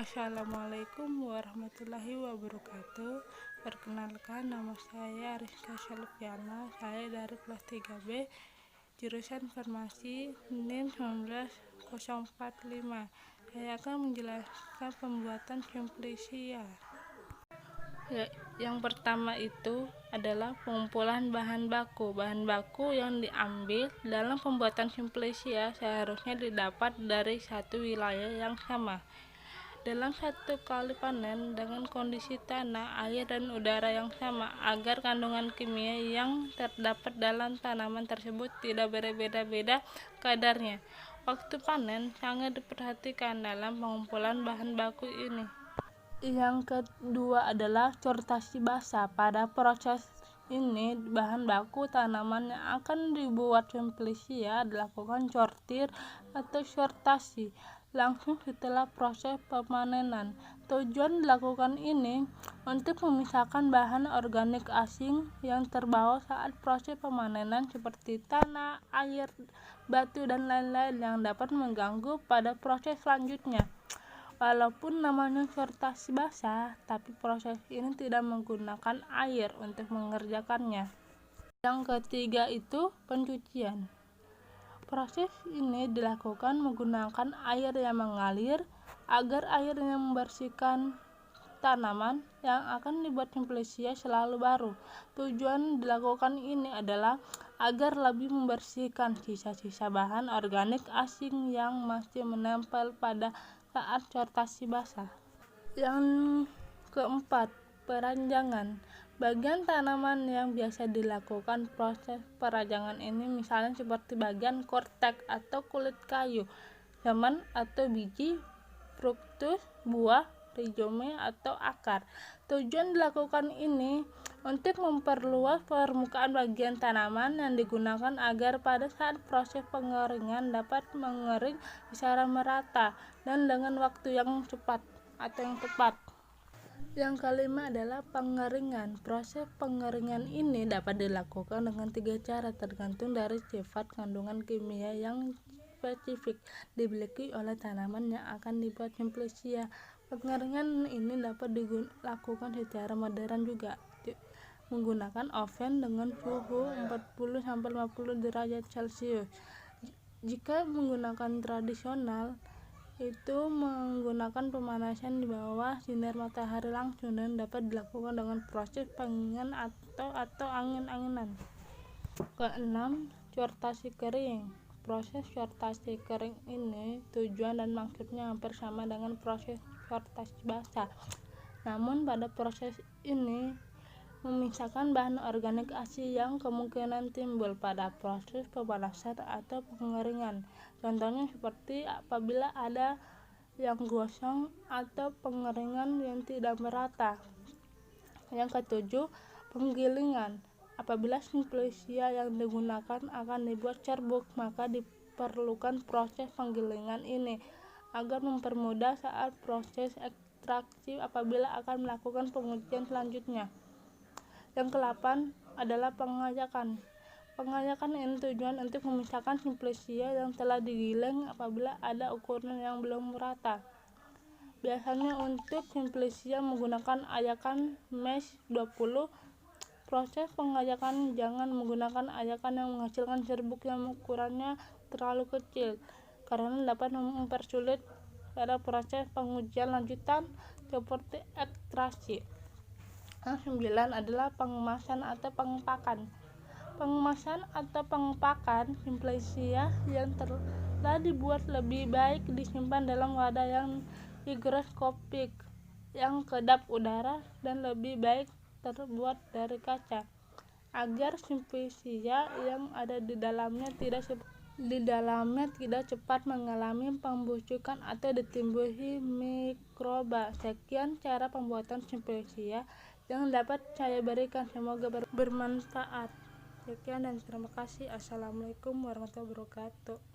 Assalamualaikum warahmatullahi wabarakatuh. Perkenalkan, nama saya Ariska Shalfiana. Saya dari kelas 3B, jurusan Farmasi, NIM 19045. Saya akan menjelaskan pembuatan simplisia. Yang pertama itu adalah pengumpulan bahan baku. Bahan baku yang diambil dalam pembuatan simplisia seharusnya didapat dari satu wilayah yang sama dalam satu kali panen dengan kondisi tanah, air, dan udara yang sama agar kandungan kimia yang terdapat dalam tanaman tersebut tidak berbeda-beda kadarnya. Waktu panen sangat diperhatikan dalam pengumpulan bahan baku ini. Yang kedua adalah sortasi basah. Pada proses ini, bahan baku tanaman yang akan dibuat simplisia dilakukan sortir atau sortasi langsung setelah proses pemanenan. Tujuan dilakukan ini untuk memisahkan bahan organik asing yang terbawa saat proses pemanenan seperti tanah, air, batu, dan lain-lain yang dapat mengganggu pada proses selanjutnya. Walaupun namanya sortasi basah, tapi proses ini tidak menggunakan air untuk mengerjakannya. Yang ketiga itu pencucian. Proses ini dilakukan menggunakan air yang mengalir agar air yang membersihkan tanaman yang akan dibuat simplisia selalu baru. Tujuan dilakukan ini adalah agar lebih membersihkan sisa-sisa bahan organik asing yang masih menempel pada saat sortasi basah. Yang keempat, perajangan. Bagian tanaman yang biasa dilakukan proses perajangan ini misalnya seperti bagian kortek atau kulit kayu, semen atau biji, fruktus, buah, rizome atau akar. Tujuan dilakukan ini untuk memperluas permukaan bagian tanaman yang digunakan agar pada saat proses pengeringan dapat mengering secara merata dan dengan waktu yang cepat atau yang tepat. Yang kelima adalah pengeringan. Proses pengeringan ini dapat dilakukan dengan 3 cara tergantung dari sifat kandungan kimia yang spesifik dimiliki oleh tanaman yang akan dibuat simplisia. Pengeringan ini dapat dilakukan secara modern juga, menggunakan oven dengan suhu 40-50 derajat Celcius. Jika menggunakan tradisional, itu menggunakan pemanasan di bawah sinar matahari langsung dan dapat dilakukan dengan proses pengeringan atau angin-anginan. Keenam, sortasi kering. Proses sortasi kering ini tujuan dan maksudnya hampir sama dengan proses sortasi basah. Namun pada proses ini memisahkan bahan organik asing yang kemungkinan timbul pada proses pemanasan atau pengeringan. Contohnya seperti apabila ada yang gosong atau pengeringan yang tidak merata. Yang ketujuh, penggilingan. Apabila simplisia yang digunakan akan dibuat serbuk, maka diperlukan proses penggilingan ini agar mempermudah saat proses ekstraksi apabila akan melakukan pengujian selanjutnya. Yang ke-8 adalah pengayakan. Pengayakan ini tujuan untuk memisahkan simplisia yang telah digiling apabila ada ukuran yang belum merata. Biasanya untuk simplisia menggunakan ayakan mesh 20. Proses pengayakan jangan menggunakan ayakan yang menghasilkan serbuk yang ukurannya terlalu kecil karena dapat mempersulit pada proses pengujian lanjutan seperti ekstraksi. Yang 9 adalah pengemasan atau pengepakan. Pengemasan atau pengepakan simplisia yang telah dibuat lebih baik disimpan dalam wadah yang higroskopik, yang kedap udara, dan lebih baik terbuat dari kaca, agar simplisia yang ada di dalamnya tidak cepat mengalami pembusukan atau ditimbuhi mikroba. Sekian cara pembuatan simplisia yang dapat saya berikan, semoga bermanfaat. Sekian dan terima kasih. Assalamualaikum warahmatullahi wabarakatuh.